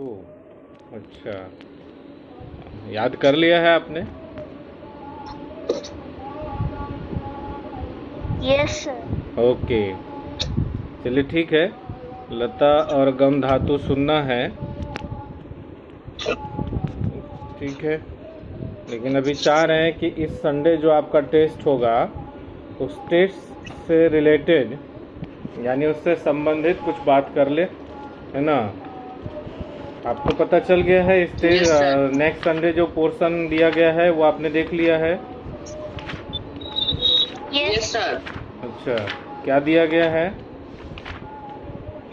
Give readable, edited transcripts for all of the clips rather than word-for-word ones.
To. अच्छा, याद कर लिया है आपने? Yes sir. ओके, चलिए ठीक है। लता और गम धातु सुनना है, ठीक है। लेकिन अभी चाह रहे हैं कि इस संडे जो आपका टेस्ट होगा उस टेस्ट से रिलेटेड, यानी उससे संबंधित कुछ बात कर ले, है ना। आपको पता चल गया है इस नेक्स्ट संडे जो पोर्शन दिया गया है वो आपने देख लिया है? Yes sir. अच्छा, क्या दिया गया है?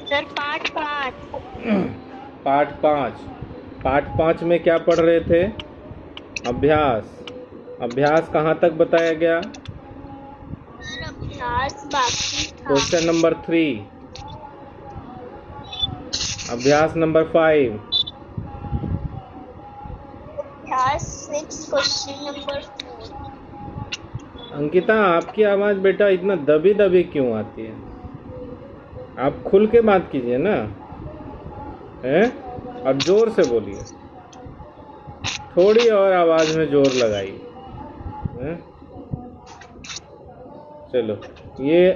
सर पाठ 5। पाठ 5। पाठ 5 में क्या पढ़ रहे थे? अभ्यास। अभ्यास कहाँ तक बताया गया? सर अभ्यास बाकी था। क्वेश्चन नंबर 3, अभ्यास नंबर 5, अभ्यास 6 क्वेश्चन नंबर 4। अंकिता आपकी आवाज़ बेटा इतना दबी दबी क्यों आती है? आप खुल के बात कीजिए ना, हैं? और जोर से बोलिए, थोड़ी और आवाज़ में जोर लगाइए, हैं? चलो, ये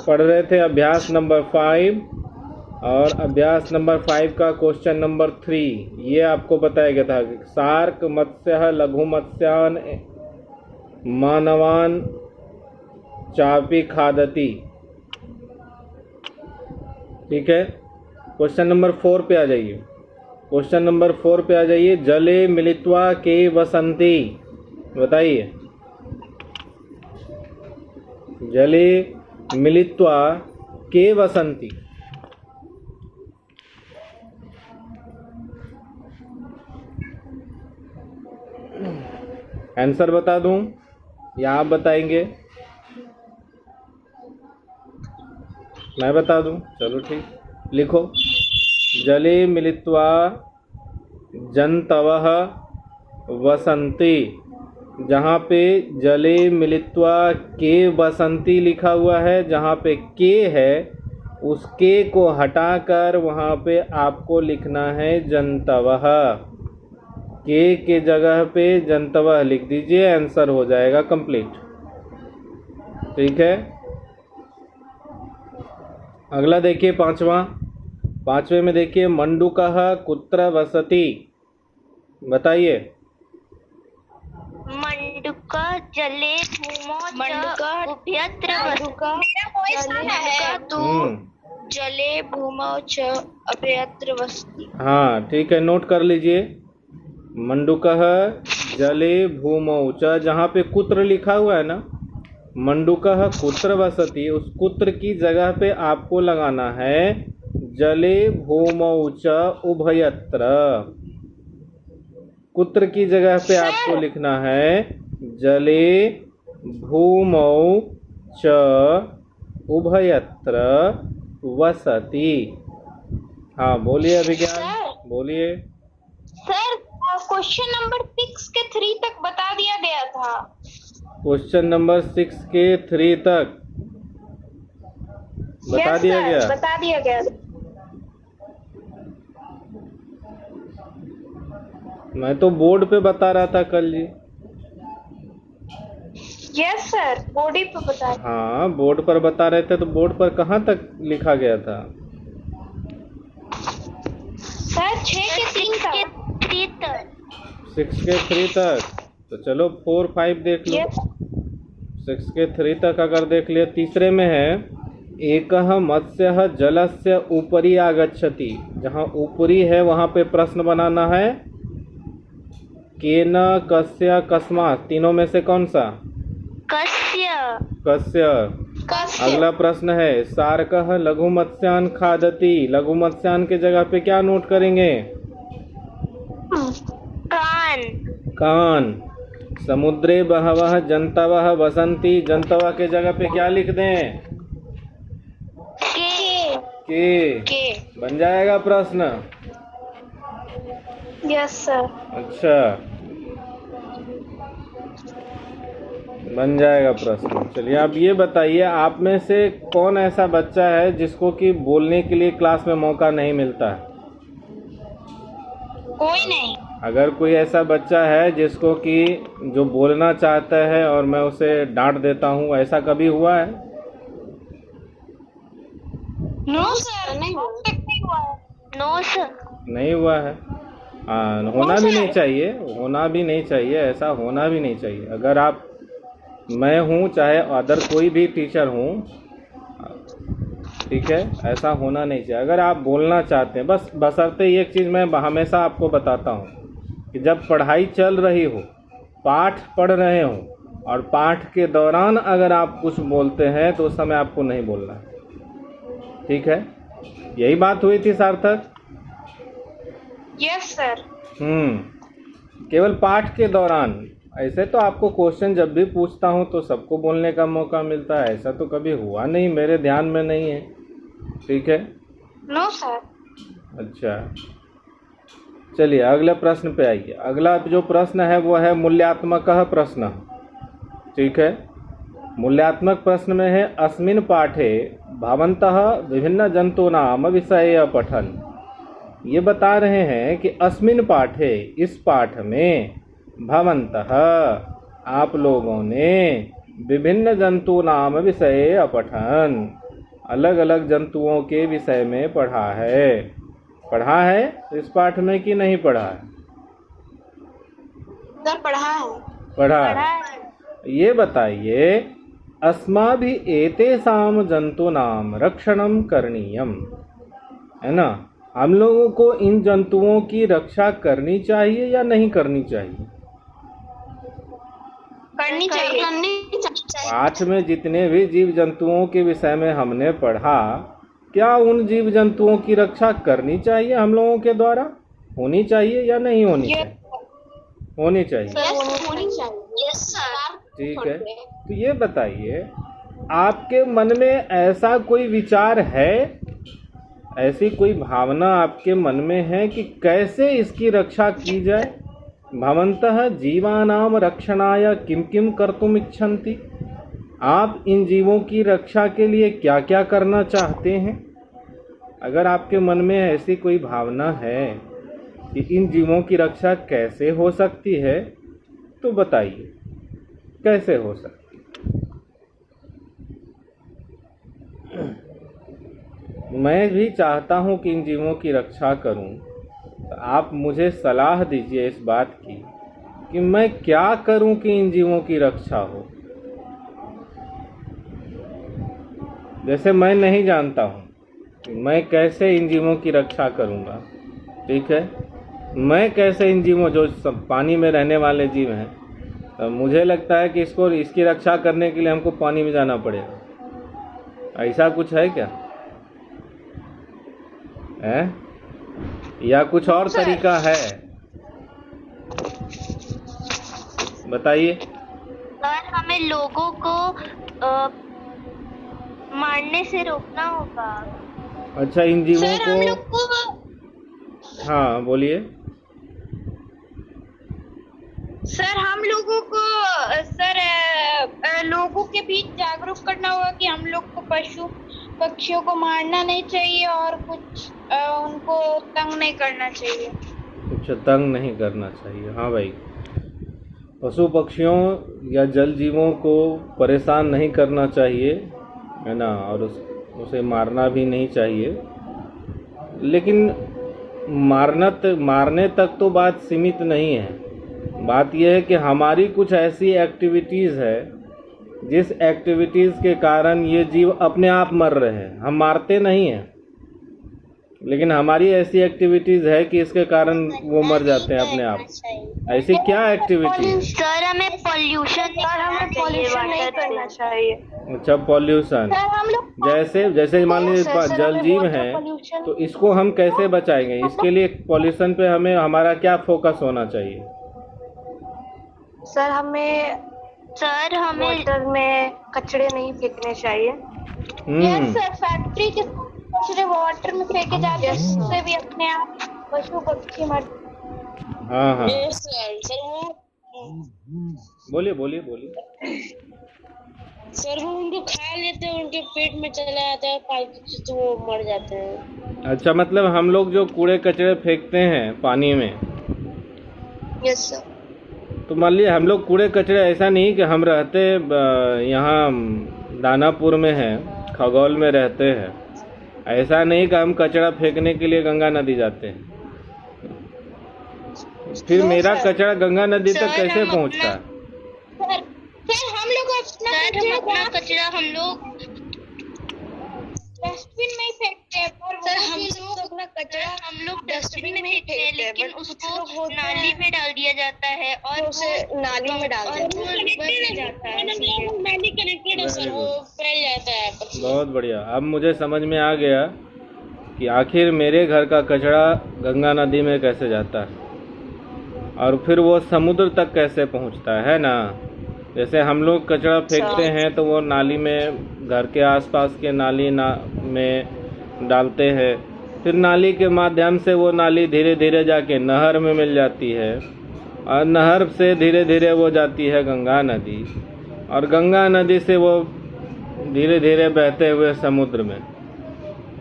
पढ़ रहे थे अभ्यास नंबर 5, और अभ्यास नंबर 5 का क्वेश्चन नंबर 3 ये आपको बताया गया था कि सार्क मत्स्य लघु मत्स्यान मानवान चापी खादती। ठीक है, क्वेश्चन नंबर 4 पे आ जाइए। क्वेश्चन नंबर 4 पे आ जाइए। जले मिलित्वा के वसंती, बताइए। जले मिलित्वा के वसंती। आंसर बता दूं या आप बताएंगे? मैं बता दूं? चलो ठीक, लिखो। जले मिलित्वा जंतवः वसंती। जहाँ पे जले मिलित्वा के वसंती लिखा हुआ है, जहाँ पे के है उस के को हटाकर वहाँ पे आपको लिखना है जंतवः। के जगह पे जंतवः लिख दीजिए, आंसर हो जाएगा कंप्लीट। ठीक है, अगला देखिए पांचवें में देखिए। मंडूकः कुत्र वसति, बताइए। मंडूक जले भूमौ च उभयत्र जले भूमौ च अभयत्र वसति। हाँ ठीक है, नोट कर लीजिए। मंडूकः जले भूमौ च, जहाँ पे कुत्र लिखा हुआ है ना, मंडूकः कुत्र वसति, उस कुत्र की जगह पे आपको लगाना है जले भूमौ च उभयत्र। कुत्र की जगह पे आपको लिखना है जले भूमौ च उभयत्र वसति। हाँ बोलिए अभिज्ञान, बोलिए। सर क्वेश्चन नंबर 6 के 3 तक बता दिया गया था। क्वेश्चन नंबर 6 के 3 तक बता दिया गया। बता दिया गया। मैं तो बोर्ड पे बता रहा था कल जी। यस सर, बोर्ड पे बता। हाँ बोर्ड पर बता रहे थे, तो बोर्ड पर कहाँ तक लिखा गया था? सर 6 के 3 तक। 6 के 3 तक, तो चलो 4 5 देख लो। 6 के 3 तक अगर देख लिया, तीसरे में है एकः मत्स्यः जलस्य ऊपरी आगच्छति। जहाँ ऊपरी है वहाँ पे प्रश्न बनाना है केन कस्य कस्मात्, तीनों में से कौन सा? कस्य। अगला प्रश्न है सार्कः लघु मत्स्यान खादति। लघु मत्स्यान के जगह पे क्या नोट करेंगे? कान। समुद्रे बहवः जंतवः वसंती, जंतवः के जगह पे क्या लिख दें? के। बन जाएगा प्रश्न? Yes sir. अच्छा, बन जाएगा प्रश्न। चलिए आप ये बताइए, आप में से कौन ऐसा बच्चा है जिसको कि बोलने के लिए क्लास में मौका नहीं मिलता है? कोई नहीं। अगर कोई ऐसा बच्चा है जिसको कि जो बोलना चाहता है और मैं उसे डांट देता हूँ, ऐसा कभी हुआ है? नो सर, नहीं हुआ है। नो सर, नहीं हुआ है। होना भी नहीं चाहिए, होना भी नहीं चाहिए, ऐसा होना भी नहीं चाहिए। अगर आप, मैं हूँ चाहे अदर कोई भी टीचर हूँ, ठीक है, ऐसा होना नहीं चाहिए। अगर आप बोलना चाहते हैं, बस बशर्ते एक चीज़ मैं हमेशा आपको बताता हूँ कि जब पढ़ाई चल रही हो, पाठ पढ़ रहे हो और पाठ के दौरान अगर आप कुछ बोलते हैं तो उस समय आपको नहीं बोलना है, ठीक है? यही बात हुई थी सार्थक? Yes sir. केवल पाठ के दौरान। ऐसे तो आपको क्वेश्चन जब भी पूछता हूँ तो सबको बोलने का मौका मिलता है, ऐसा तो कभी हुआ नहीं, मेरे ध्यान में नहीं है, ठीक है? No sir. अच्छा, चलिए अगले प्रश्न पे आइए। अगला जो प्रश्न है वो है मूल्यात्मक प्रश्न, ठीक है? मूल्यात्मक प्रश्न में है अस्मिन् पाठे भवन्तः विभिन्न जंतूनाम विषय पठन। ये बता रहे हैं कि अस्मिन् पाठे, इस पाठ में, भवन्तः आप लोगों ने, विभिन्न जंतूनाम विषय पठन, अलग अलग जंतुओं के विषय में पढ़ा है। पढ़ा है इस पाठ में कि नहीं पढ़ा है? सर पढ़ा है। पढ़ा है। ये बताइए, अस्माभिः एतेषां जंतूनां रक्षणं करणीयम, है ना? हम लोगों को इन जंतुओं की रक्षा करनी चाहिए या नहीं करनी चाहिए? करनी चाहिए। पाठ में जितने भी जीव जंतुओं के विषय में हमने पढ़ा, क्या उन जीव जंतुओं की रक्षा करनी चाहिए हम लोगों के द्वारा? होनी चाहिए या नहीं होनी चाहिए? होनी चाहिए। होनी चाहिए। Yes sir. ठीक है, तो ये बताइए, आपके मन में ऐसा कोई विचार है, ऐसी कोई भावना आपके मन में है कि कैसे इसकी रक्षा की जाए? भवन्तः जीवानां रक्षणाय किं किं कर्तुम् इच्छन्ति? आप इन जीवों की रक्षा के लिए क्या क्या करना चाहते हैं? अगर आपके मन में ऐसी कोई भावना है कि इन जीवों की रक्षा कैसे हो सकती है, तो बताइए कैसे हो सकती है? मैं भी चाहता हूं कि इन जीवों की रक्षा करूं, तो आप मुझे सलाह दीजिए इस बात की कि मैं क्या करूं कि इन जीवों की रक्षा हो। जैसे मैं नहीं जानता हूं कि मैं कैसे इन जीवों की रक्षा करूंगा, ठीक है? मैं कैसे इन जीवों, जो सब पानी में रहने वाले जीव हैं, तो मुझे लगता है कि इसकी रक्षा करने के लिए हमको पानी में जाना पड़ेगा। ऐसा कुछ है क्या? है या कुछ और तरीका है? बताइए। सर हमें लोगों को मारने से रोकना होगा। अच्छा, इन जीवों सर हम लोग को, हाँ बोलिए। सर हम लोगों को, सर लोगों के बीच जागरूक करना होगा कि हम लोग को पशु पक्षियों को मारना नहीं चाहिए और कुछ उनको तंग नहीं करना चाहिए। अच्छा, तंग नहीं करना चाहिए। हाँ भाई, पशु पक्षियों या जल जीवों को परेशान नहीं करना चाहिए, है ना? और उसे मारना भी नहीं चाहिए। लेकिन मारने तक तो बात सीमित नहीं है। बात यह है कि हमारी कुछ ऐसी एक्टिविटीज़ है, जिस एक्टिविटीज़ के कारण ये जीव अपने आप मर रहे हैं। हम मारते नहीं हैं, लेकिन हमारी ऐसी एक्टिविटीज़ है कि इसके कारण वो मर जाते हैं अपने आप। ऐसी क्या एक्टिविटी है? सर हमें पॉल्यूशन नहीं करना चाहिए। अच्छा, पॉल्यूशन। जैसे मान लीजिए जल जीव हैं, तो इसको हम कैसे बचाएंगे? इसके लिए पॉल्यूशन पे हमारा क्या फोकस होना चाहिए? सर हमें वाटर में कचरे नहीं फेंकने चाहिए। यस सर, फैक्ट्री के कचरे वाटर में फेंके जाते हैं, उससे भी अपने आप पशु पक्षी मर। हाँ हाँ, सर बोलिए बोलिए। सर वो उनको खा लेते हैं, उनके पेट में चला जाता है पालतू चीज, तो वो मर जाते हैं। अच्छा, मतलब हम लोग जो कूड़े कचरे फेंकते हैं पानी में, यस सर। तो मान लीजिए हम लोग कूड़े कचरे, ऐसा नहीं कि हम रहते यहाँ दानापुर में है, खगौल में रहते हैं, ऐसा नहीं कि हम कचरा फेंकने के लिए गंगा नदी जाते हैं। फिर नो मेरा सर। कचरा गंगा नदी तक सर, कैसे हम पहुँचता है? सर हम लोग अपना कचरा हम लोग डस्टबिन में ही फेंकते हैं, पर सर वहाँ हम के लोग अपना कचरा हम लोग डस्टबिन में फेंकते हैं, लेकिन उसको नाली में डाल दिया जाता है और उसे नाली में डाल देते हैं। नाली कनेक्टेड है सर, वो फैल जाता है कचरा। बहुत बढ़िया, अब मुझे समझ में आ गया कि आखिर मेरे घर का कचरा गंगा नदी में कैसे जाता है और फिर वो समुद्र तक कैसे पहुंचता है ना। जैसे हम लोग कचरा फेंकते हैं तो वो नाली में, घर के आसपास के नाली में डालते हैं, फिर नाली के माध्यम से वो नाली धीरे धीरे जाके नहर में मिल जाती है और नहर से धीरे धीरे वो जाती है गंगा नदी, और गंगा नदी से वो धीरे धीरे बहते हुए समुद्र में।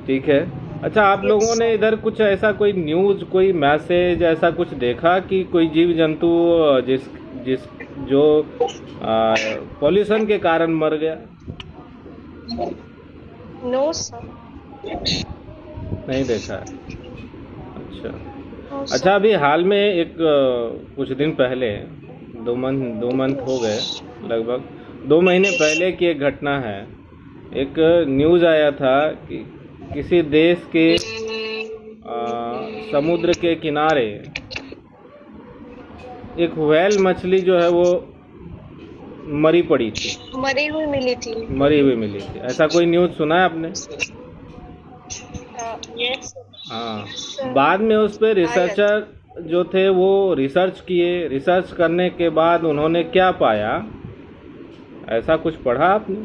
ठीक है। अच्छा, आप लोगों ने इधर कुछ ऐसा कोई न्यूज़, कोई मैसेज ऐसा कुछ देखा कि कोई जीव जंतु जिस जो पॉल्यूशन के कारण मर गया? No sir. नहीं देखा है। अच्छा, अभी हाल में एक कुछ दिन पहले, 2 मंथ हो गए, लगभग 2 महीने पहले की एक घटना है। एक न्यूज़ आया था कि किसी देश के समुद्र के किनारे एक व्हेल मछली जो है वो मरी पड़ी थी, मरी हुई मिली थी। ऐसा कोई न्यूज़ सुना है आपने? यस। हाँ, बाद में उस पर रिसर्चर जो थे वो रिसर्च किए। रिसर्च करने के बाद उन्होंने क्या पाया, ऐसा कुछ पढ़ा आपने?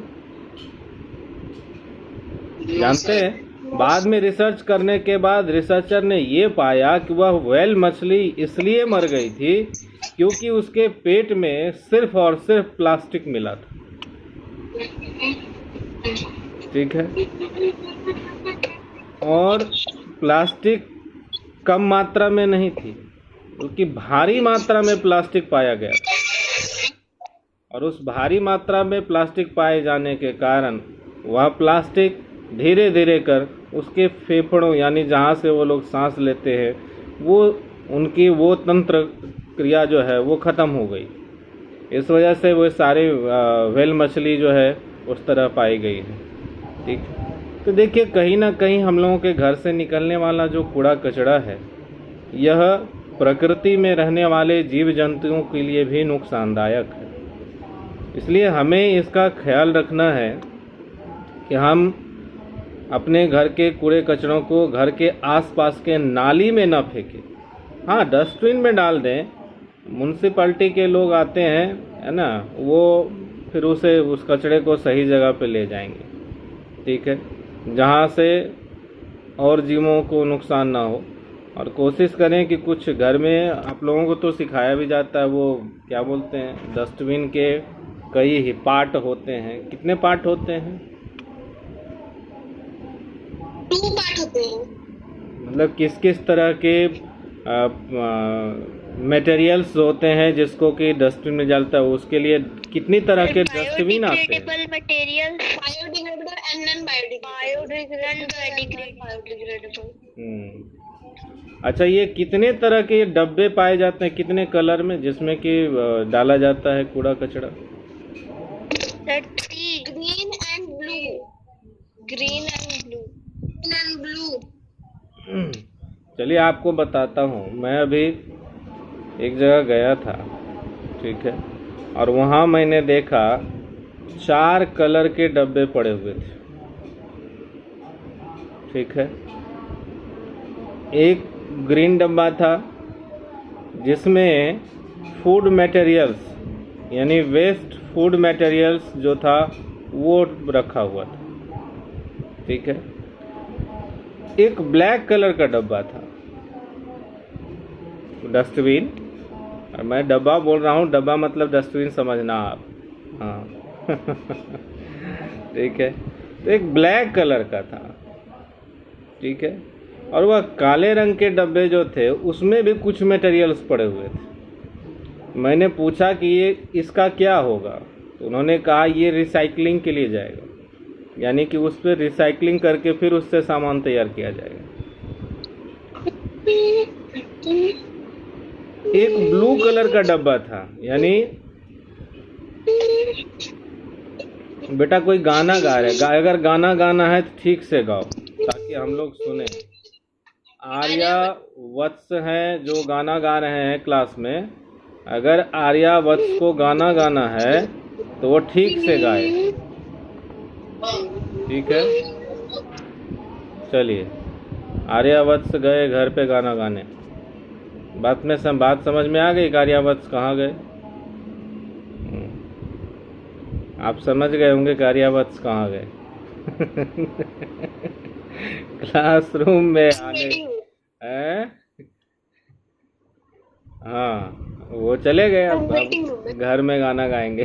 जानते हैं, बाद में रिसर्च करने के बाद रिसर्चर ने ये पाया कि वह व्हेल मछली इसलिए मर गई थी क्योंकि उसके पेट में सिर्फ और सिर्फ प्लास्टिक मिला था। ठीक है, और प्लास्टिक कम मात्रा में नहीं थी, बल्कि भारी मात्रा में प्लास्टिक पाया गया था, और उस भारी मात्रा में प्लास्टिक पाए जाने के कारण वह प्लास्टिक धीरे धीरे कर उसके फेफड़ों, यानी जहाँ से वो लोग सांस लेते हैं, वो उनकी वो तंत्र क्रिया जो है वो ख़त्म हो गई। इस वजह से वो सारे व्हेल मछली जो है उस तरह पाई गई है। ठीक, तो देखिए, कहीं ना कहीं हम लोगों के घर से निकलने वाला जो कूड़ा कचरा है, यह प्रकृति में रहने वाले जीव जंतुओं के लिए भी नुकसानदायक है। इसलिए हमें इसका ख्याल रखना है कि हम अपने घर के कूड़े कचरों को घर के आसपास के नाली में न फेंकें। हाँ, डस्टबिन में डाल दें। म्युनिसिपैलिटी के लोग आते हैं, है ना, वो फिर उस कचरे को सही जगह पे ले जाएंगे। ठीक है, जहाँ से और जीवों को नुकसान ना हो। और कोशिश करें कि कुछ घर में, आप लोगों को तो सिखाया भी जाता है, वो क्या बोलते हैं, डस्टबिन के कई ही पार्ट होते हैं। कितने पार्ट होते हैं? 2 पार्ट होते हैं। मतलब किस किस तरह के मटेरियल्स होते हैं जिसको कि डस्टबिन में डालता है, उसके लिए कितनी तरह के डस्टबिन आते हैं? Biodegradable material, biodegradable and non biodegradable. अच्छा, ये कितने तरह के डब्बे पाए जाते हैं, कितने कलर में, जिसमें कि डाला जाता है कूड़ा कचरा? Green and blue. चलिए आपको बताता हूँ। मैं अभी एक जगह गया था, ठीक है, और वहाँ मैंने देखा 4 कलर के डब्बे पड़े हुए थे। ठीक है, एक ग्रीन डब्बा था जिसमें फूड मटेरियल्स, यानी वेस्ट फूड मटेरियल्स जो था वो रखा हुआ था। ठीक है, एक ब्लैक कलर का डब्बा था, डस्टबिन। और मैं डब्बा बोल रहा हूँ, डब्बा मतलब डस्टबिन समझना आप। हाँ ठीक है। तो एक ब्लैक कलर का था, ठीक है, और वह काले रंग के डब्बे जो थे उसमें भी कुछ मटेरियल्स पड़े हुए थे। मैंने पूछा कि ये इसका क्या होगा, तो उन्होंने कहा ये रिसाइकलिंग के लिए जाएगा, यानी कि उस पर रिसाइकलिंग करके फिर उससे सामान तैयार किया जाएगा। एक ब्लू कलर का डब्बा था, यानी बेटा कोई गाना गा रहा है, अगर गाना गाना है तो ठीक से गाओ ताकि हम लोग सुने। आर्या वत्स हैं जो गाना गा रहे हैं क्लास में, अगर आर्या वत्स को गाना गाना है तो वो ठीक से गाए, ठीक है। चलिए, आर्या वत्स गए घर पे गाना गाने। बात समझ में आ गई? आर्या वत्स कहाँ गए? आप समझ गए होंगे कि आर्या वत्स कहाँ गए। क्लासरूम में आने हैं? हाँ, वो चले गए, अब घर में गाना गाएंगे।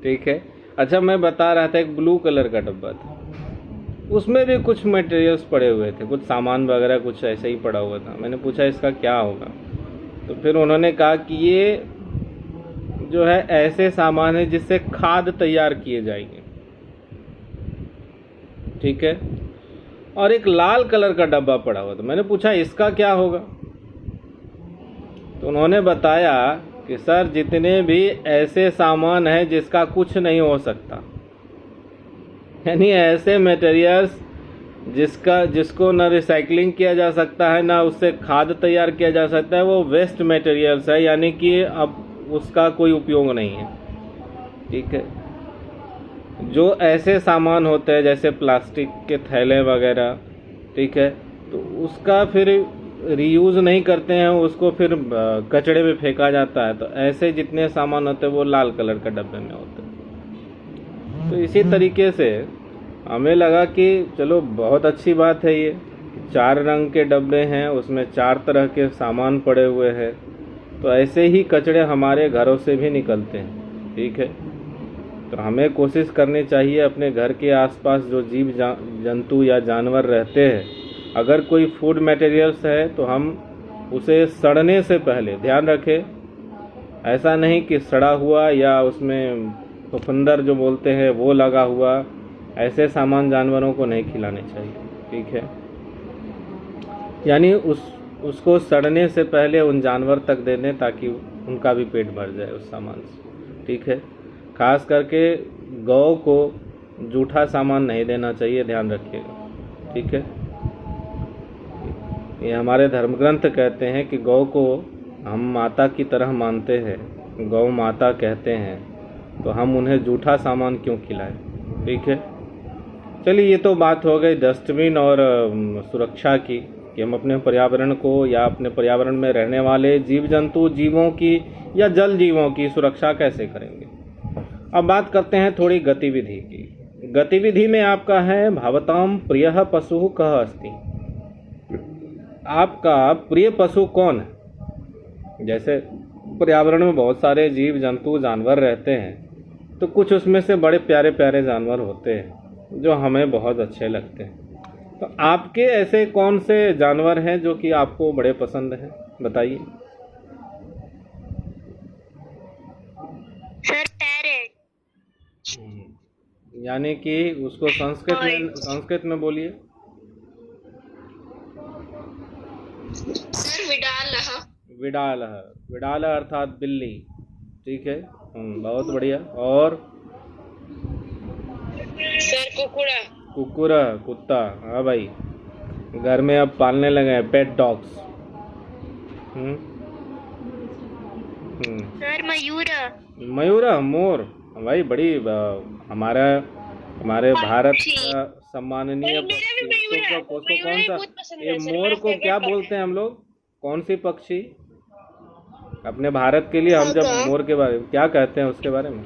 ठीक है। अच्छा, मैं बता रहा था एक ब्लू कलर का डब्बा था, उसमें भी कुछ मटेरियल्स पड़े हुए थे, कुछ सामान वगैरह कुछ ऐसे ही पड़ा हुआ था। मैंने पूछा इसका क्या होगा, तो फिर उन्होंने कहा कि ये जो है ऐसे सामान है जिससे खाद तैयार किए जाएंगे, ठीक है। और एक लाल कलर का डब्बा पड़ा हुआ था। मैंने पूछा इसका क्या होगा, तो उन्होंने बताया कि सर जितने भी ऐसे सामान हैं जिसका कुछ नहीं हो सकता, यानी ऐसे मटेरियल्स जिसको ना रिसाइकलिंग किया जा सकता है ना उससे खाद तैयार किया जा सकता है, वो वेस्ट मटेरियल्स है, यानी कि अब उसका कोई उपयोग नहीं है, ठीक है। जो ऐसे सामान होते हैं जैसे प्लास्टिक के थैले वगैरह, ठीक है, तो उसका फिर रीयूज़ नहीं करते हैं, उसको फिर कचड़े में फेंका जाता है। तो ऐसे जितने सामान होते हैं वो लाल कलर के डब्बे में होते हैं। तो इसी तरीके से हमें लगा कि चलो बहुत अच्छी बात है ये, 4 रंग के डब्बे हैं, उसमें 4 तरह के सामान पड़े हुए हैं। तो ऐसे ही कचड़े हमारे घरों से भी निकलते हैं, ठीक है। तो हमें कोशिश करनी चाहिए अपने घर के आसपास जो जीव जंतु या जानवर रहते हैं, अगर कोई फूड मटेरियल्स है तो हम उसे सड़ने से पहले ध्यान रखें। ऐसा नहीं कि सड़ा हुआ या उसमें फफूंदर जो बोलते हैं वो लगा हुआ, ऐसे सामान जानवरों को नहीं खिलाने चाहिए, ठीक है। यानी उसको सड़ने से पहले उन जानवर तक दे दें ताकि उनका भी पेट भर जाए उस सामान से, ठीक है। खास करके गौ को जूठा सामान नहीं देना चाहिए, ध्यान रखिएगा, ठीक है। ये हमारे धर्म ग्रंथ कहते हैं कि गौ को हम माता की तरह मानते हैं, गौ माता कहते हैं, तो हम उन्हें जूठा सामान क्यों खिलाएं, ठीक है। चलिए, ये तो बात हो गई डस्टबिन और सुरक्षा की, कि हम अपने पर्यावरण को या अपने पर्यावरण में रहने वाले जीव जंतु जीवों की या जल जीवों की सुरक्षा कैसे करेंगे। अब बात करते हैं थोड़ी गतिविधि की। गतिविधि में आपका है भवताम प्रियः पशुः कः अस्ति। आपका प्रिय पशु कौन है? जैसे पर्यावरण में बहुत सारे जीव जंतु जानवर रहते हैं, तो कुछ उसमें से बड़े प्यारे प्यारे जानवर होते हैं जो हमें बहुत अच्छे लगते हैं। तो आपके ऐसे कौन से जानवर हैं जो कि आपको बड़े पसंद हैं, बताइए। Sir parrot. यानी कि उसको संस्कृत में बोलिए। सर विडालः। विडालः, विडालः अर्थात बिल्ली, ठीक है। बहुत बढ़िया। और सर कुकुरा। कुकुरा, कुत्ता, हाँ भाई, घर में अब पालने लगे हैं pet dogs. Sir Mayura. Mayura, मोर, भाई बड़ी हमारे भारत का सम्माननीय पक्षी। उसको कौन सा, ये मोर को क्या बोलते हैं हम लोग, कौन सी पक्षी अपने भारत के लिए हम जब मोर के बारे में क्या कहते हैं उसके बारे में?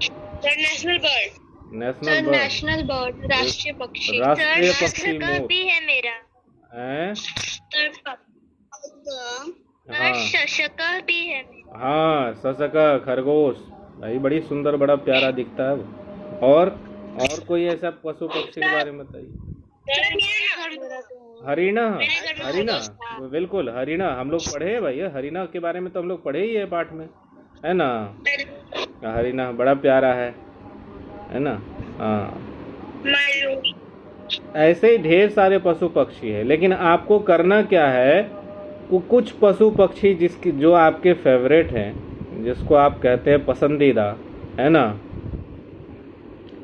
Sir national bird. National bird, राष्ट्रीय पक्षी। राष्ट्रीय पक्षी मोर भी है मेरा। हैं? हाँ, शशका भी है। हाँ, शशका, खरगोश, भाई बड़ी सुंदर, बड़ा प्यारा दिखता है वो, और कोई ऐसा पशु पक्षी के बारे में बताइए। हरिणा, हरिणा बिल्कुल, हरिणा हम लोग पढ़े हैं भैया, हरिणा के बारे में तो हम लोग पढ़े ही है पाठ में, है ना। हरिणा बड़ा प्यारा है ना। हाँ, ऐसे ही ढेर सारे पशु पक्षी है, लेकिन आपको करना क्या है, कुछ पशु पक्षी जिसकी जो आपके फेवरेट हैं, जिसको आप कहते हैं पसंदीदा, है ना,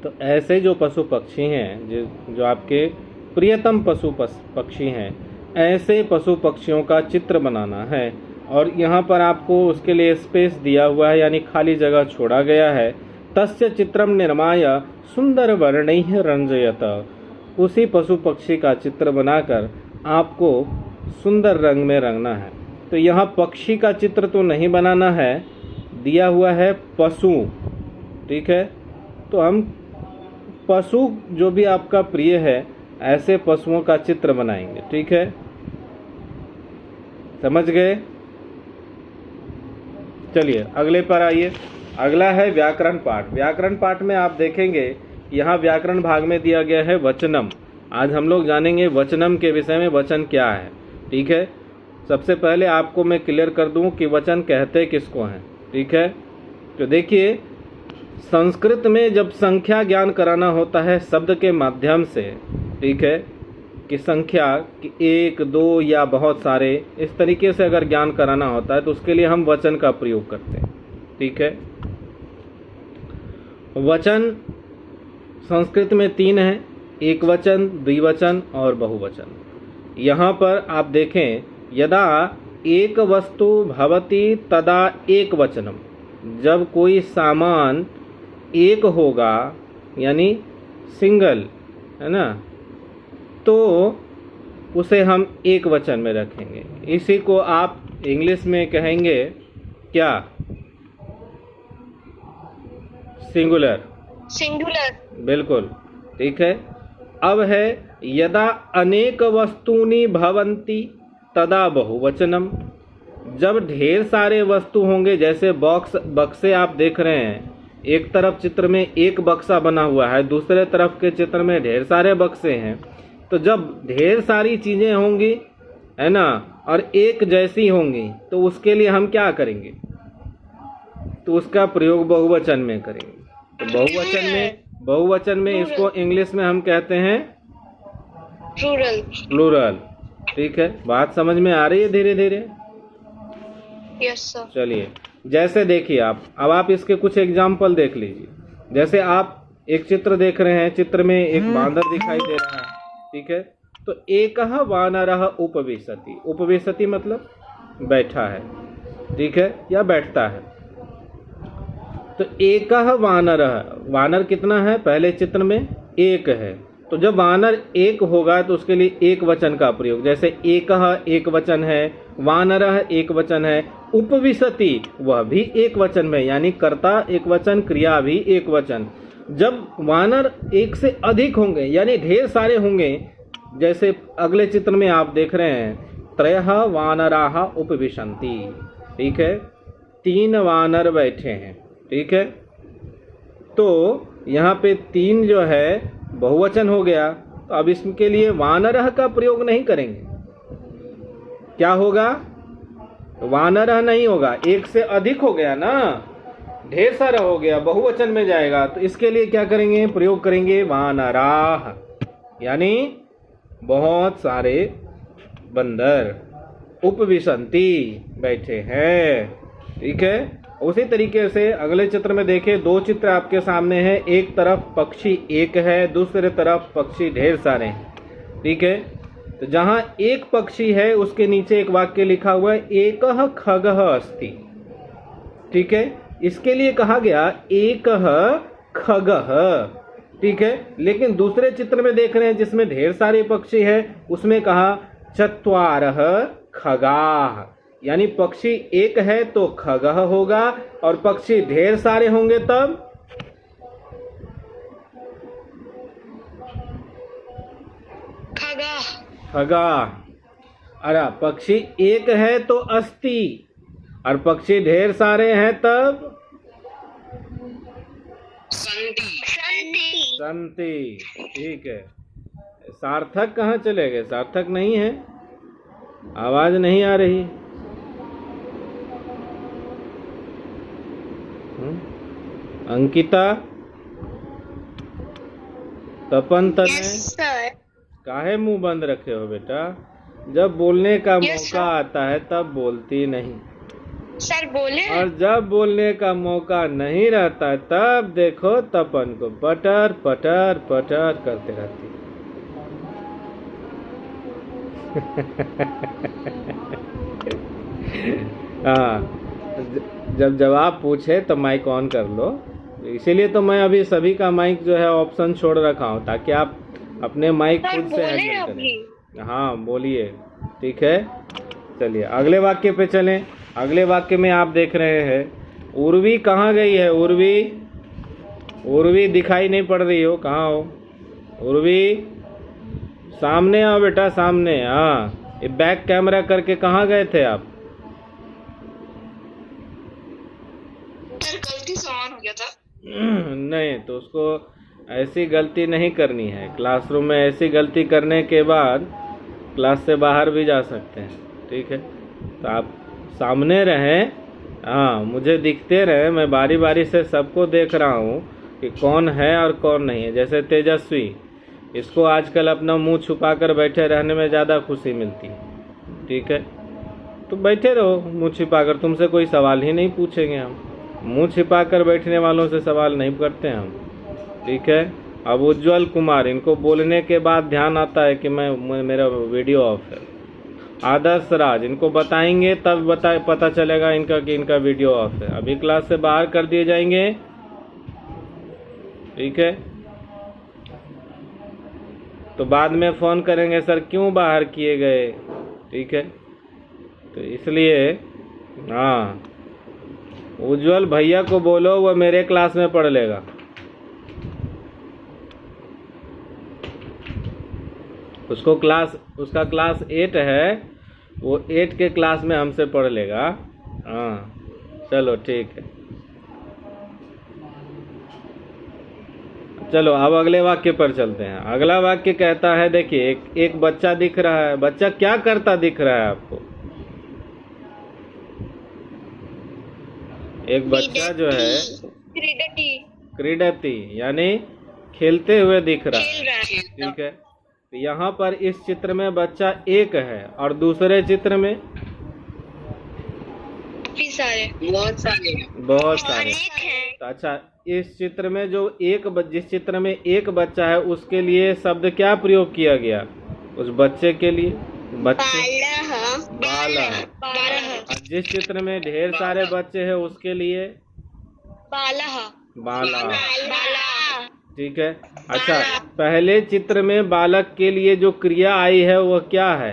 तो ऐसे जो पशु पक्षी हैं जो आपके प्रियतम पक्षी हैं, ऐसे पशु पक्षियों का चित्र बनाना है। और यहाँ पर आपको उसके लिए स्पेस दिया हुआ है, यानी खाली जगह छोड़ा गया है। तस्य चित्रम निर्माय सुंदर वर्णैः रंजयत, उसी पशु पक्षी का चित्र बनाकर आपको सुंदर रंग में रंगना है। तो यहाँ पक्षी का चित्र तो नहीं बनाना है, दिया हुआ है पशु, ठीक है। तो हम पशु जो भी आपका प्रिय है, ऐसे पशुओं का चित्र बनाएंगे, ठीक है, समझ गए। चलिए अगले पर आइए। अगला है व्याकरण पाठ। व्याकरण पाठ में आप देखेंगे यहाँ व्याकरण भाग में दिया गया है वचनम। आज हम लोग जानेंगे वचनम के विषय में, वचन क्या है, ठीक है। सबसे पहले आपको मैं क्लियर कर दूं कि वचन कहते किसको हैं, ठीक है। तो देखिए, संस्कृत में जब संख्या ज्ञान कराना होता है शब्द के माध्यम से, ठीक है, कि संख्या कि 1, 2 या बहुत सारे, इस तरीके से अगर ज्ञान कराना होता है तो उसके लिए हम वचन का प्रयोग करते हैं, ठीक है। वचन संस्कृत में 3 है, एक वचन, द्विवचन और बहुवचन। यहाँ पर आप देखें, यदा एक वस्तु भवति तदा एक वचनम, जब कोई सामान एक होगा यानी सिंगल, है ना, तो उसे हम एक वचन में रखेंगे। इसी को आप इंग्लिश में कहेंगे क्या, सिंगुलर, बिल्कुल, ठीक है। अब है यदा अनेक वस्तूनि भवन्ति तदा बहुवचनम, जब ढेर सारे वस्तु होंगे, जैसे बक्से आप देख रहे हैं, एक तरफ चित्र में एक बक्सा बना हुआ है, दूसरे तरफ के चित्र में ढेर सारे बक्से हैं। तो जब ढेर सारी चीजें होंगी, है ना, और एक जैसी होंगी, तो उसके लिए हम क्या करेंगे, तो उसका प्रयोग बहुवचन में करेंगे। तो बहुवचन में इसको इंग्लिश में हम कहते हैं प्लूरल, ठीक है। बात समझ में आ रही है धीरे धीरे? Yes sir. चलिए, जैसे देखिए अब आप इसके कुछ एग्जाम्पल देख लीजिए। जैसे आप एक चित्र देख रहे हैं, चित्र में एक बांदर दिखाई दे रहा है, ठीक है। तो एकः वानरः उपविशति, उपविशति मतलब बैठा है, ठीक है, या बैठता है। तो एकः वानरः, वानर कितना है, पहले चित्र में एक है, तो जब वानर एक होगा तो उसके लिए एक वचन का प्रयोग, जैसे एकः एक वचन है, वानरः एक वचन है, उपविशति वह भी एक वचन में, यानी कर्ता एक वचन, क्रिया भी एक वचन। जब वानर एक से अधिक होंगे यानी ढेर सारे होंगे, जैसे अगले चित्र में आप देख रहे हैं, त्रयः वानराः उपविशन्ति, ठीक है, 3 वानर बैठे हैं, ठीक है। तो यहाँ पे 3 जो है बहुवचन हो गया, तो अब इसके लिए वानरः का प्रयोग नहीं करेंगे, क्या होगा, वानरः नहीं होगा, एक से अधिक हो गया ना, ढेर सारा हो गया, बहुवचन में जाएगा। तो इसके लिए क्या करेंगे, प्रयोग करेंगे वानराः, यानी बहुत सारे बंदर, उपविशन्ति बैठे हैं, ठीक है। उसी तरीके से अगले चित्र में देखें, 2 चित्र आपके सामने हैं, एक तरफ पक्षी एक है, दूसरे तरफ पक्षी ढेर सारे हैं, ठीक है। तो जहां एक पक्षी है उसके नीचे एक वाक्य लिखा हुआ है, एकः खगः अस्ति, ठीक है। इसके लिए कहा गया एकः खगः, ठीक है। लेकिन दूसरे चित्र में देख रहे हैं जिसमें ढेर सारे पक्षी है, उसमें कहा चत्वारः खगाः, यानी पक्षी एक है तो खगः होगा, और पक्षी ढेर सारे होंगे तब खगा। अरे पक्षी एक है तो अस्ति, और पक्षी ढेर सारे हैं तब वसंती, ठीक है। सार्थक कहाँ चले गए? सार्थक नहीं है, आवाज नहीं आ रही। अंकिता, तपन, तनय, काहे मुंह बंद रखे हो बेटा? जब बोलने का मौका आता है तब बोलती नहीं सर, बोले। और जब बोलने का मौका नहीं रहता है तब देखो तपन को पटर पटर पटर करते रहती हाँ, जब जवाब पूछे तो माइक ऑन कर लो। इसीलिए तो मैं अभी सभी का माइक जो है ऑप्शन छोड़ रखा हूँ, ताकि आप अपने माइक खुद से हैंडल करें। हाँ बोलिए, ठीक है। चलिए अगले वाक्य पे चलें। अगले वाक्य में आप देख रहे हैं उर्वी कहाँ गई है? उर्वी, उर्वी दिखाई नहीं पड़ रही हो, कहाँ हो उर्वी? सामने आओ बेटा, सामने। हाँ, ये बैक कैमरा करके कहाँ गए थे आप? गलती से ऑन हो गया था। नहीं, तो उसको ऐसी गलती नहीं करनी है। क्लासरूम में ऐसी गलती करने के बाद क्लास से बाहर भी जा सकते हैं, ठीक है। तो आप सामने रहें, हाँ, मुझे दिखते रहे। मैं बारी बारी से सबको देख रहा हूँ कि कौन है और कौन नहीं है। जैसे तेजस्वी, इसको आजकल अपना मुंह छुपाकर बैठे रहने में ज़्यादा खुशी मिलती है, ठीक है। तो बैठे रहो मुंह छिपाकर, तुमसे कोई सवाल ही नहीं पूछेंगे हम। मुंह छिपाकर बैठने वालों से सवाल नहीं करते हम, ठीक है। अब उज्जवल कुमार, इनको बोलने के बाद ध्यान आता है कि मेरा वीडियो ऑफ है। आदर्श राज, इनको बताएंगे तब पता चलेगा इनका कि इनका वीडियो ऑफ है। अभी क्लास से बाहर कर दिए जाएंगे, ठीक है। तो बाद में फ़ोन करेंगे, सर क्यों बाहर किए गए, ठीक है। तो इसलिए हाँ, उज्जवल भैया को बोलो वो मेरे क्लास में पढ़ लेगा। उसका क्लास 8 है, वो 8 के क्लास में हमसे पढ़ लेगा। हाँ चलो ठीक है। चलो अब अगले वाक्य पर चलते हैं। अगला वाक्य कहता है, देखिए एक बच्चा दिख रहा है। बच्चा क्या करता दिख रहा है आपको? एक बच्चा जो है क्रीडती यानी खेलते हुए दिख रहा है, ठीक है। तो यहाँ पर इस चित्र में बच्चा एक है और दूसरे चित्र में बहुत सारे। तो अच्छा, इस चित्र में जो जिस चित्र में एक बच्चा है उसके लिए शब्द क्या प्रयोग किया गया? उस बच्चे के लिए बाला। जिस चित्र में ढेर सारे बच्चे हैं उसके लिए बाला, ठीक है। अच्छा, पहले चित्र में बालक के लिए जो क्रिया आई है वह क्या है?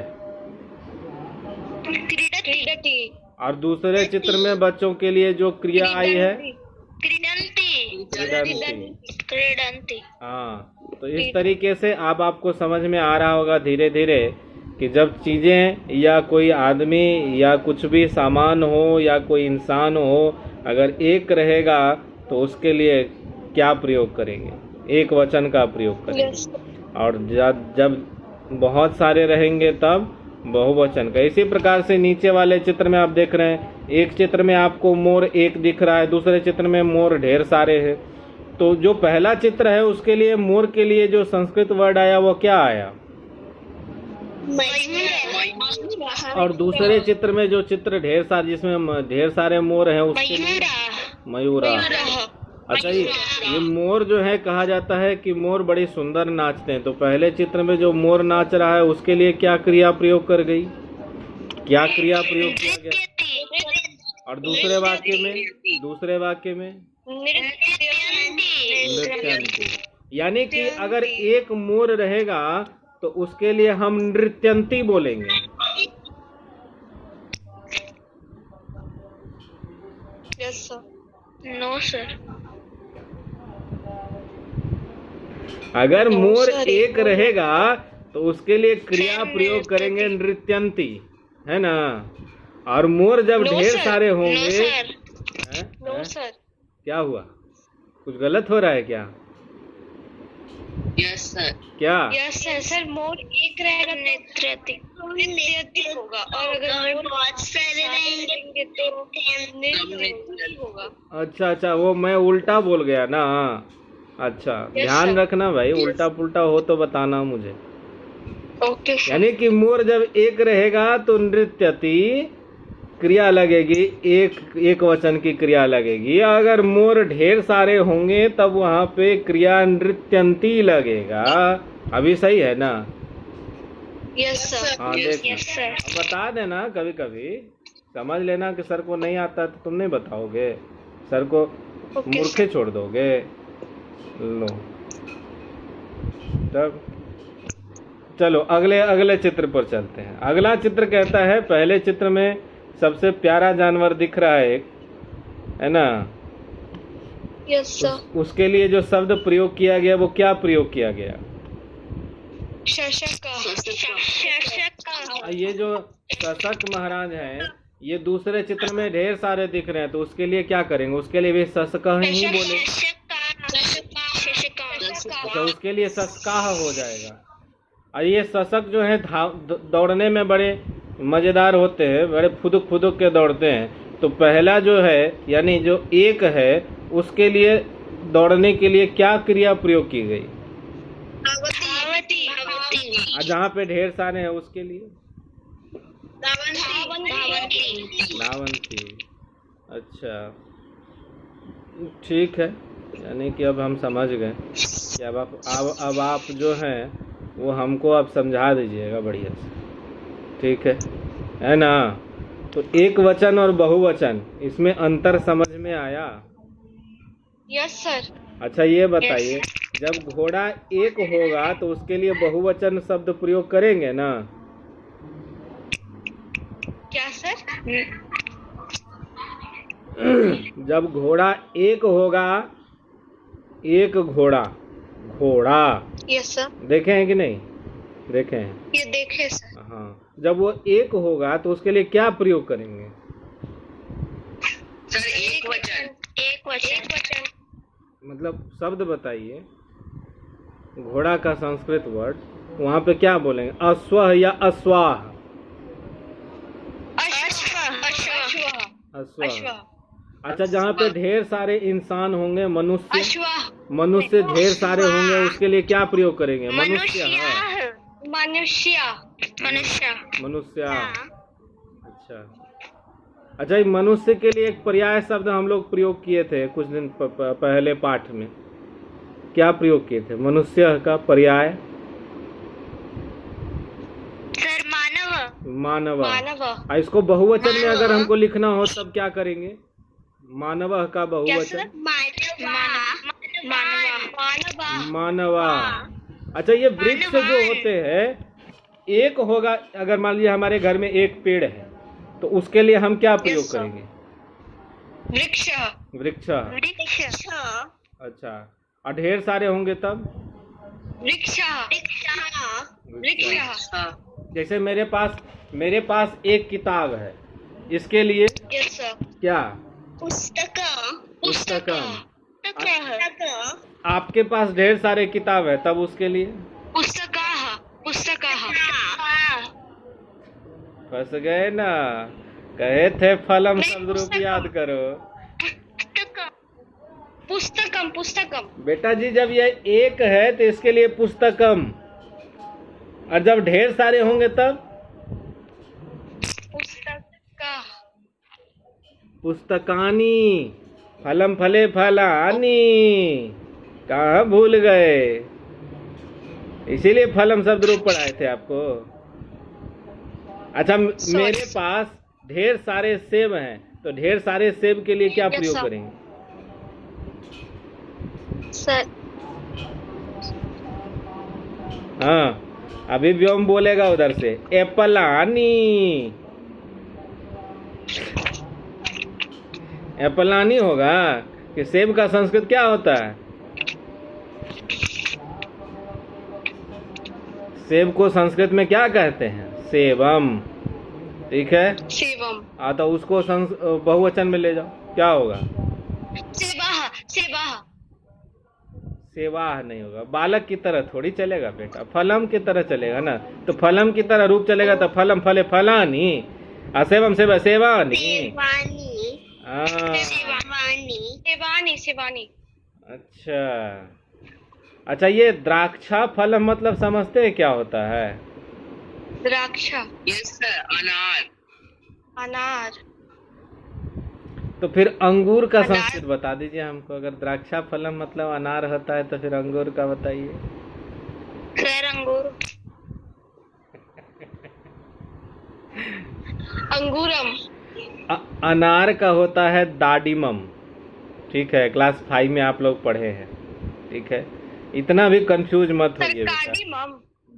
और दूसरे चित्र में बच्चों के लिए जो क्रिया आई है क्रीडंती। हाँ, तो इस तरीके से अब आपको समझ में आ रहा होगा धीरे धीरे कि जब चीज़ें या कोई आदमी या कुछ भी सामान हो या कोई इंसान हो, अगर एक रहेगा तो उसके लिए क्या प्रयोग करेंगे? एक वचन का प्रयोग करेंगे। और जब बहुत सारे रहेंगे तब बहुवचन का। इसी प्रकार से नीचे वाले चित्र में आप देख रहे हैं, एक चित्र में आपको मोर एक दिख रहा है, दूसरे चित्र में मोर ढेर सारे हैं। तो जो पहला चित्र है उसके लिए मोर के लिए जो संस्कृत वर्ड आया वो क्या आया? और दूसरे चित्र में जो चित्र ढेर सारे जिसमें ढेर सारे मोर हैं उसके लिए मयूरा। अच्छा, ये मोर जो है कहा जाता है कि मोर बड़ी सुंदर नाचते हैं। तो पहले चित्र में जो मोर नाच रहा है उसके लिए क्या क्रिया प्रयोग कर गई? क्या क्रिया प्रयोग किया गया? और दूसरे वाक्य में नृत्यंती। यानी कि अगर एक मोर रहेगा तो उसके लिए हम नृत्यंती बोलेंगे। Yes sir. No sir. अगर मोर एक रहेगा तो उसके लिए क्रिया प्रयोग करेंगे नृत्यंती, है ना। और मोर जब ढेर सारे होंगे, नो सर। क्या हुआ? कुछ गलत हो रहा है क्या? Yes sir. क्या? Yes sir. सर मोर एक रहेगा तो नृत्य होगा, और अगर बहुत सारे रहेंगे तो नृत्य होगा। अच्छा अच्छा, वो मैं उल्टा बोल गया ना। अच्छा, Yes, ध्यान sir. रखना भाई, उल्टा पुल्टा हो तो बताना मुझे। Okay sir. यानी कि मोर जब एक रहेगा तो नृत्यति क्रिया लगेगी, एक वचन की क्रिया लगेगी। अगर मोर ढेर सारे होंगे तब वहाँ पे क्रिया नृत्यंती लगेगा। अभी सही है ना? Yes sir. हाँ देख, यस सर। अब बता देना, कभी कभी समझ लेना कि सर को नहीं आता तो तुम नहीं बताओगे, सर को मूर्खे छोड़ दोगे। लो तब चलो अगले चित्र पर चलते हैं। अगला चित्र कहता है, पहले चित्र में सबसे प्यारा जानवर दिख रहा है एक, है ना? Yes sir. उसके लिए जो शब्द प्रयोग किया गया वो क्या प्रयोग किया गया? शशक। ये जो शशक महाराज हैं, ये दूसरे चित्र में ढेर सारे दिख रहे हैं, तो उसके लिए क्या करेंगे? उसके लिए भी शशकः ही बोले। अच्छा, उसके लिए शशकाः हो जाएगा। और ये शशक जो है दौड़ने में बड़े मज़ेदार होते हैं, बड़े फुदुक फुदुक के दौड़ते हैं। तो पहला जो है यानी जो एक है, उसके लिए दौड़ने के लिए क्या क्रिया प्रयोग की गई? और जहाँ पे ढेर सारे हैं उसके लिए धावंती। अच्छा ठीक है, यानी कि अब हम समझ गए कि अब आप जो हैं वो हमको आप समझा दीजिएगा बढ़िया से, ठीक है ना? तो एक वचन और बहुवचन, इसमें अंतर समझ में आया? Yes sir. अच्छा ये बताइए, जब घोड़ा एक होगा तो उसके लिए बहुवचन शब्द प्रयोग करेंगे ना? क्या सर? जब घोड़ा एक होगा, एक घोड़ा, घोड़ा यस सर। देखे हैं कि नहीं? देखे हैं? ये देखे सर। हाँ, जब वो एक होगा तो उसके लिए क्या प्रयोग करेंगे? सर एक वचन। एक वचन। मतलब शब्द बताइए, घोड़ा का संस्कृत वर्ड, वहाँ पे क्या बोलेंगे? अश्वः या अश्वाह? अश्वः। अच्छा, जहाँ पे ढेर सारे इंसान होंगे, मनुष्य ढेर सारे होंगे, उसके लिए क्या प्रयोग करेंगे? मनुष्य। अच्छा, ये मनुष्य के लिए एक पर्याय शब्द हम लोग प्रयोग किए थे कुछ दिन पहले पाठ में। क्या प्रयोग किए थे मनुष्य का पर्याय? सर मानव। इसको बहुवचन में अगर हमको लिखना हो तब क्या करेंगे? मानव का बहुवचन मानवा। अच्छा, ये वृक्ष जो होते हैं, एक होगा, अगर मान लीजिए हमारे घर में एक पेड़ है तो उसके लिए हम क्या प्रयोग करेंगे? वृक्ष। अच्छा, और ढेर सारे होंगे तब? जैसे मेरे पास एक किताब है, इसके लिए क्या? पुस्तकम। आपके पास ढेर सारे किताब है तब उसके लिए? फंस गए ना, कहे थे फलम शब्द रूप याद करो। पुस्तकम। बेटा जी, जब ये एक है तो इसके लिए पुस्तकम, और जब ढेर सारे होंगे तब पुस्तकानी। फलम फले फलानी, कहाँ भूल गए? इसीलिए फलम शब्द रूप पढ़ाए थे आपको। अच्छा, मेरे पास ढेर सारे सेब हैं, तो ढेर सारे सेब के लिए क्या प्रयोग करेंगे? सर हाँ, अभी व्योम बोलेगा उधर से, एप्पलानी। एप्पलानी होगा कि सेब का संस्कृत क्या होता है? सेब को संस्कृत में क्या कहते हैं? सेवम। ठीक है, सेवम। तो उसको बहुवचन में ले जाओ, क्या होगा? सेवाह नहीं होगा, बालक की तरह थोड़ी चलेगा बेटा, फलम की तरह चलेगा ना। तो फलम की तरह रूप चलेगा तो फलम फले फलानी, असेवम सेवा सेवानी। सेवानी। अच्छा, ये द्राक्षा फलम मतलब समझते हैं क्या होता है? द्राक्षा। यस सर, अनार। तो फिर अंगूर का संस्कृत बता दीजिए हमको। अगर द्राक्षा फलम मतलब अनार होता है तो फिर अंगूर का बताइए। सर अंगूर। अंगूरम। अनार का होता है दाडिमम। ठीक है, क्लास 5 में आप लोग पढ़े हैं। ठीक है, इतना भी कंफ्यूज मत होइए बेटा।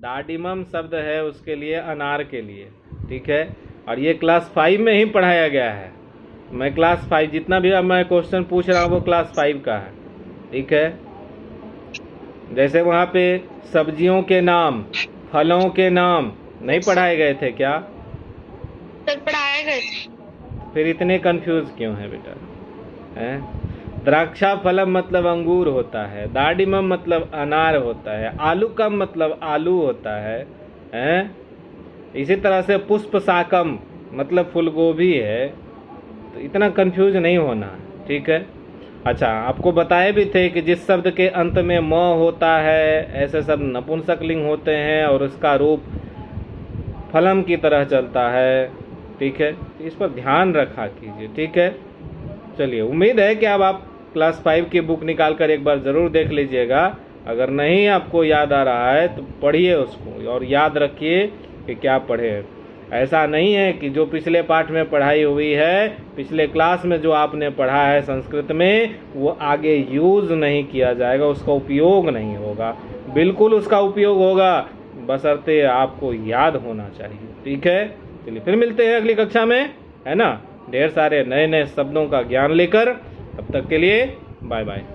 दाडिमम शब्द है उसके लिए, अनार के लिए। ठीक है, और ये क्लास 5 में ही पढ़ाया गया है। मैं क्लास 5 जितना भी अब मैं क्वेश्चन पूछ रहा हूँ वो क्लास 5 का है। ठीक है, जैसे वहाँ पे सब्जियों के नाम, फलों के नाम नहीं पढ़ाए गए थे क्या? सर पढ़ाए गए थे। फिर इतने कंफ्यूज क्यों है बेटा? हैं? द्राक्षा फलम मतलब अंगूर होता है, दाडिमम मतलब अनार होता है, आलूकम मतलब आलू होता है, हैं? इसी तरह से पुष्प साकम मतलब फूलगोभी है। तो इतना कंफ्यूज नहीं होना, ठीक है। अच्छा, आपको बताए भी थे कि जिस शब्द के अंत में म होता है ऐसे शब्द नपुंसकलिंग होते हैं और उसका रूप फलम की तरह चलता है। ठीक है, इस पर ध्यान रखा कीजिए। ठीक है, चलिए, उम्मीद है कि अब आप क्लास 5 की बुक निकाल कर एक बार ज़रूर देख लीजिएगा। अगर नहीं आपको याद आ रहा है तो पढ़िए उसको और याद रखिए कि क्या पढ़े। ऐसा नहीं है कि जो पिछले पाठ में पढ़ाई हुई है, पिछले क्लास में जो आपने पढ़ा है संस्कृत में, वो आगे यूज़ नहीं किया जाएगा, उसका उपयोग नहीं होगा। बिल्कुल उसका उपयोग होगा, बशर्ते आपको याद होना चाहिए। ठीक है, चलिए फिर मिलते हैं अगली कक्षा में, है ना, ढेर सारे नए नए शब्दों का ज्ञान लेकर। तब तक के लिए बाय बाय।